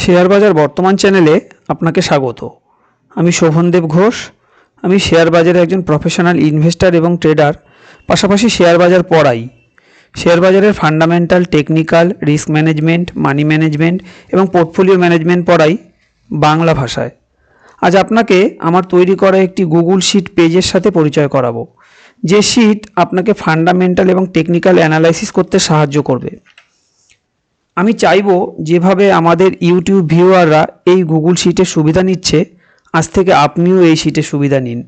Share বাজার বর্তমান চ্যানেলে আপনাকে স্বাগত। আমি শোভনদেব ঘোষ। আমি শেয়ার বাজারে একজন প্রফেশনাল ইনভেস্টর এবং ট্রেডার, পাশাপাশি শেয়ার বাজার পড়াই। শেয়ার বাজারের fundamental, technical, risk management, money management এবং পোর্টফোলিও ম্যানেজমেন্ট পড়াই বাংলা ভাষায়। আজ আপনাকে আমার তৈরি করা একটি গুগল শিট পেজের সাথে পরিচয় করাবো, যে শিট আপনাকে ফান্ডামেন্টাল এবং টেকনিক্যাল অ্যানালাইসিস করতে সাহায্য করবে। আমি চাইবো যেভাবে আমাদের ইউটিউব ভিউয়াররা এই গুগল শিটের সুবিধা নিচ্ছে, আজ থেকে আপনিও এই শিটের সুবিধা নিন।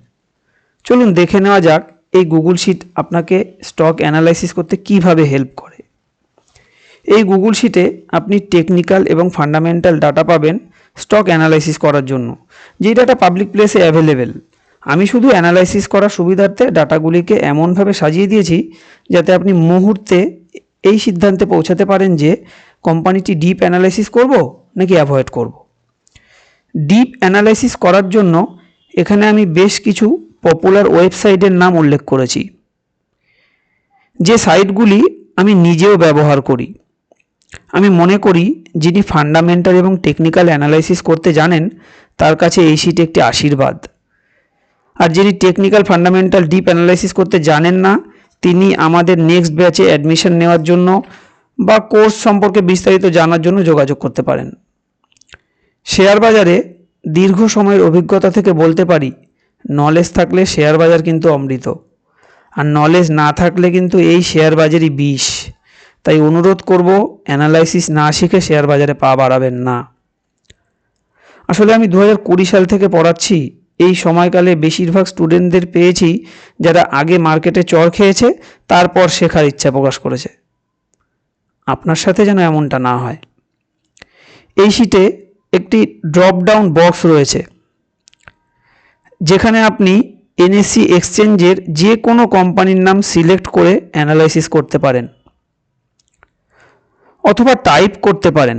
চলুন দেখে নেওয়া যাক এই গুগল শিট আপনাকে স্টক অ্যানালাইসিস করতে কিভাবে হেল্প করে। এই গুগল শিটে আপনি টেকনিক্যাল এবং ফান্ডামেন্টাল ডাটা পাবেন স্টক অ্যানালাইসিস করার জন্য, যেই ডাটা পাবলিক প্লেসে অ্যাভেলেবেল। আমি শুধু অ্যানালাইসিস করার সুবিধার্থে ডাটাগুলিকে এমনভাবে সাজিয়ে দিয়েছি যাতে আপনি মুহূর্তে এই সিদ্ধান্তে পৌঁছাতে পারেন যে কোম্পানিটি ডিপ অ্যানালাইসিস করব নাকি অ্যাভয়েড করব। ডিপ অ্যানালাইসিস করার জন্য এখানে আমি বেশ কিছু পপুলার ওয়েবসাইটের নাম উল্লেখ করেছি, যে সাইটগুলি আমি নিজেও ব্যবহার করি। আমি মনে করি যিনি ফান্ডামেন্টাল এবং টেকনিক্যাল অ্যানালাইসিস করতে জানেন তার কাছে এই শিট একটি আশীর্বাদ। আর যিনি টেকনিক্যাল, ফান্ডামেন্টাল, ডিপ অ্যানালাইসিস করতে জানেন না, তিনি আমাদের নেক্সট ব্যাচে অ্যাডমিশন নেওয়ার জন্য বা কোর্স সম্পর্কে বিস্তারিত জানার জন্য যোগাযোগ করতে পারেন। শেয়ার বাজারে দীর্ঘ সময়ের অভিজ্ঞতা থেকে বলতে পারি, নলেজ থাকলে শেয়ার বাজার কিন্তু অমৃত, আর নলেজ না থাকলে কিন্তু এই শেয়ার বাজারই বিষ। তাই অনুরোধ করব, অ্যানালাইসিস না শিখে শেয়ার বাজারে পা বাড়াবেন না। আসলে আমি 2020 সাল থেকে পড়াচ্ছি। এই সময়কালে বেশিরভাগ স্টুডেন্টদের পেয়েছি যারা আগে মার্কেটে চড় খেয়েছে, তারপর শেখার ইচ্ছা প্রকাশ করেছে। আপনার সাথে যেন এমনটা না হয়। এই শিটে একটি ড্রপ ডাউন বক্স রয়েছে, যেখানে আপনি এনএসসি এক্সচেঞ্জের যে কোনো কোম্পানির নাম সিলেক্ট করে অ্যানালাইসিস করতে পারেন, অথবা টাইপ করতে পারেন।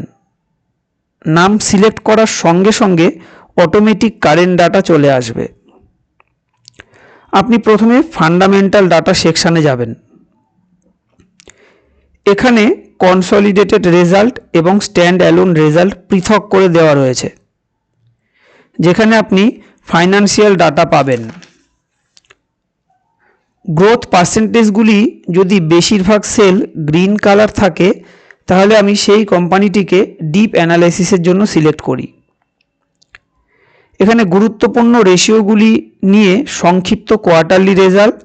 নাম সিলেক্ট করার সঙ্গে সঙ্গে অটোমেটিক কারেন্ট ডাটা চলে আসবে। আপনি প্রথমে ফান্ডামেন্টাল ডাটা সেকশানে যাবেন। এখানে কনসলিডেটেড রেজাল্ট এবং স্ট্যান্ড অ্যালোন রেজাল্ট পৃথক করে দেওয়া রয়েছে, যেখানে আপনি ফাইন্যান্সিয়াল ডাটা পাবেন। গ্রোথ পার্সেন্টেজগুলি যদি বেশিরভাগ সেল গ্রিন কালার থাকে, তাহলে আমি সেই কোম্পানিটিকে ডিপ অ্যানালাইসিসের জন্য সিলেক্ট করি। এখানে গুরুত্বপূর্ণ রেশিওগুলি নিয়ে সংক্ষিপ্ত quarterly result,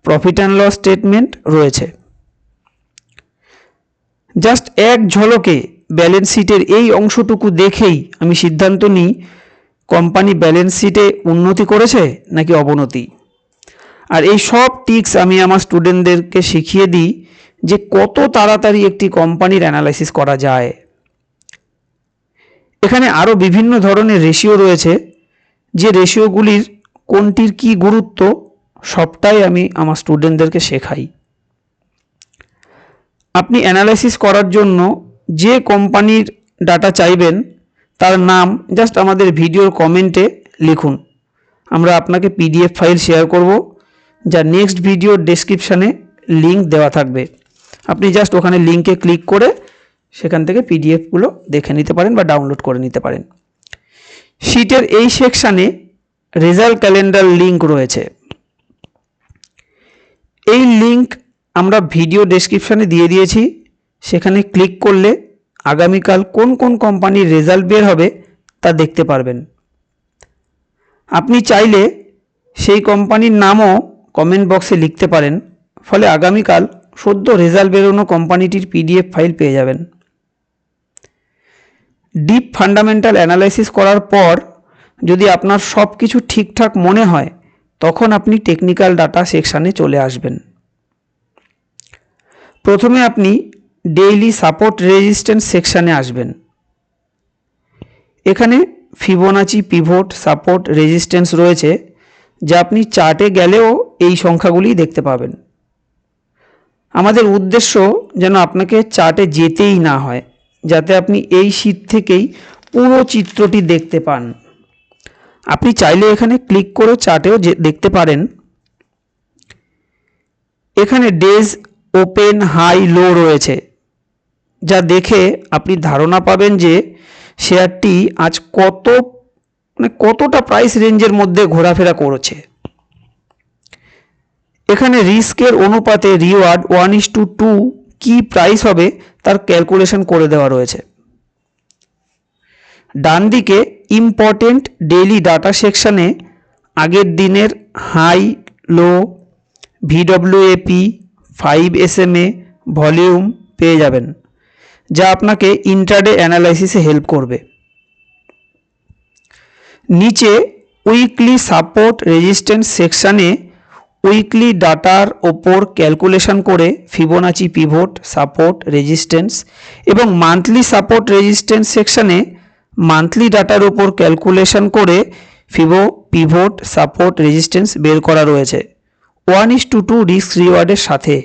profit and loss statement রয়েছে। জাস্ট এক ঝলকে ব্যালেন্স শিটের এই অংশটুকু দেখেই আমি সিদ্ধান্ত নিই কোম্পানি ব্যালেন্স শিটে উন্নতি করেছে নাকি অবনতি। আর এই সব টিক্স আমি আমার স্টুডেন্টদেরকে শিখিয়ে দিই যে কত তাড়াতাড়ি একটি কোম্পানির অ্যানালাইসিস করা যায়। এখানে আরও বিভিন্ন ধরনের রেশিও রয়েছে, যে রেশিওগুলির কোনটির কী গুরুত্ব সবটাই আমি আমার স্টুডেন্টদেরকে শেখাই। আপনি অ্যানালাইসিস করার জন্য যে কোম্পানির ডাটা চাইবেন তার নাম জাস্ট আমাদের ভিডিওর কমেন্টে লিখুন। আমরা আপনাকে পিডিএফ ফাইল শেয়ার করব, যা নেক্সট ভিডিওর ডেসক্রিপশানে লিঙ্ক দেওয়া থাকবে। আপনি জাস্ট ওখানে লিঙ্কে ক্লিক করে সেখান থেকে পিডিএফগুলো দেখে নিতে পারেন বা ডাউনলোড করে নিতে পারেন। শিটের এই সেকশানে রেজাল্ট ক্যালেন্ডার লিঙ্ক রয়েছে। এই লিঙ্ক আমরা ভিডিও ডেসক্রিপশানে দিয়ে দিয়েছি। সেখানে ক্লিক করলে আগামীকাল কোন কোন কোম্পানির রেজাল্ট বের হবে তা দেখতে পারবেন। আপনি চাইলে সেই কোম্পানির নামও কমেন্ট বক্সে লিখতে পারেন, ফলে আগামীকাল সদ্য রেজাল্ট বেরোনো কোম্পানিটির পিডিএফ ফাইল পেয়ে যাবেন। ডিপ ফান্ডামেন্টাল অ্যানালাইসিস করার পর যদি আপনার সব কিছু ঠিকঠাক মনে হয়, তখন আপনি টেকনিক্যাল ডাটা সেকশানে চলে আসবেন। প্রথমে আপনি ডেইলি সাপোর্ট রেজিস্ট্যান্স সেকশানে আসবেন। এখানে ফিবোনাচি, পিভট, সাপোর্ট, রেজিস্ট্যান্স রয়েছে, যা আপনি চার্টে গেলেও এই সংখ্যাগুলি দেখতে পাবেন। আমাদের উদ্দেশ্য যেন আপনাকে চার্টে যেতেই না হয়, যাতে আপনি এই শিট থেকেই পুরো চিত্রটি দেখতে পান। আপনি চাইলে এখানে ক্লিক করে চার্টেও দেখতে পারেন। এখানে ডেজ ওপেন, হাই, লো রয়েছে, যা দেখে আপনি ধারণা পাবেন যে শেয়ারটি আজ কতটা প্রাইস রেঞ্জের মধ্যে ঘোরাফেরা করেছে। এখানে রিস্কের অনুপাতে রিওয়ার্ড 1:2 কি প্রাইস হবে তার ক্যালকুলেশন করে দেওয়া রয়েছে। ডান দিকে ইম্পর্টেন্ট ডেইলি ডাটা সেকশানে আগের দিনের হাই লো, ভিডব্লিউএপি, 5 SMA, ভলিউম পেয়ে যাবেন, যা আপনাকে ইন্ট্রাডে অ্যানালাইসিসে হেল্প করবে। নিচে উইকলি সাপোর্ট রেজিস্ট্যান্স সেকশানে উইকলি ডাটার ওপর ক্যালকুলেশন করে ফিবোনাচি পিভট, সাপোর্ট, রেজিস্ট্যান্স এবং মান্থলি সাপোর্ট রেজিস্ট্যান্স সেকশানে মান্থলি ডাটার ওপর ক্যালকুলেশন করে পিভট, সাপোর্ট, রেজিস্ট্যান্স বের করা রয়েছে 1:2 রিস্ক রিওয়ার্ডের সাথে,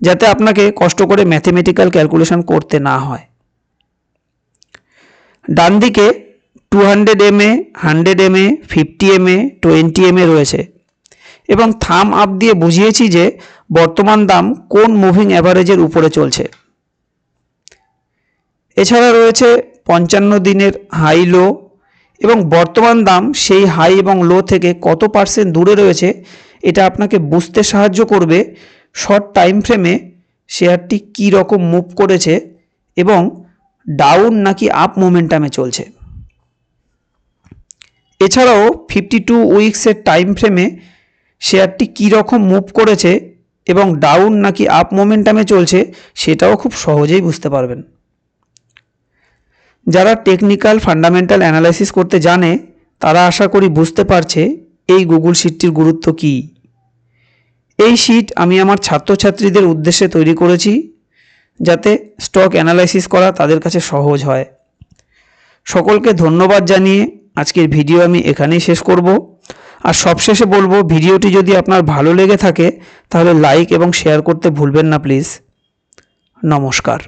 যাতে আপনাকে কষ্ট করে ম্যাথমেটিক্যাল ক্যালকুলেশন করতে না হয়। ডান দিকে 200 MA, 100 MA, 50 MA, 20 MA রয়েছে এবং থাম আপ দিয়ে বুঝিয়েছি যে বর্তমান দাম কোন মুভিং অ্যাভারেজের উপরে চলছে। এছাড়া রয়েছে 55 দিনের হাই লো এবং বর্তমান দাম সেই হাই এবং লো থেকে কত % দূরে রয়েছে, এটা আপনাকে বুঝতে সাহায্য করবে শর্ট টাইম ফ্রেমে শেয়ারটি কী রকম মুভ করেছে এবং ডাউন নাকি আপ মোমেন্টামে চলছে। এছাড়াও 52 উইকসের টাইম ফ্রেমে শেয়ারটি কী রকম মুভ করেছে এবং ডাউন নাকি আপ মোমেন্টামে চলছে সেটাও খুব সহজেই বুঝতে পারবেন। যারা টেকনিক্যাল ফান্ডামেন্টাল অ্যানালাইসিস করতে জানে তারা আশা করি বুঝতে পারছে এই গুগল শিটটির গুরুত্ব কী। এই শিট আমি আমার ছাত্রছাত্রীদের উদ্দেশ্যে তৈরি করেছি যাতে স্টক অ্যানালাইসিস করা তাদের কাছে সহজ হয়। সকলকে ধন্যবাদ জানিয়ে আজকের ভিডিও আমি এখানেই শেষ করব। আর সবশেষে বলবো, ভিডিওটি যদি আপনার ভালো লেগে থাকে তাহলে লাইক এবং শেয়ার করতে ভুলবেন না প্লিজ। নমস্কার।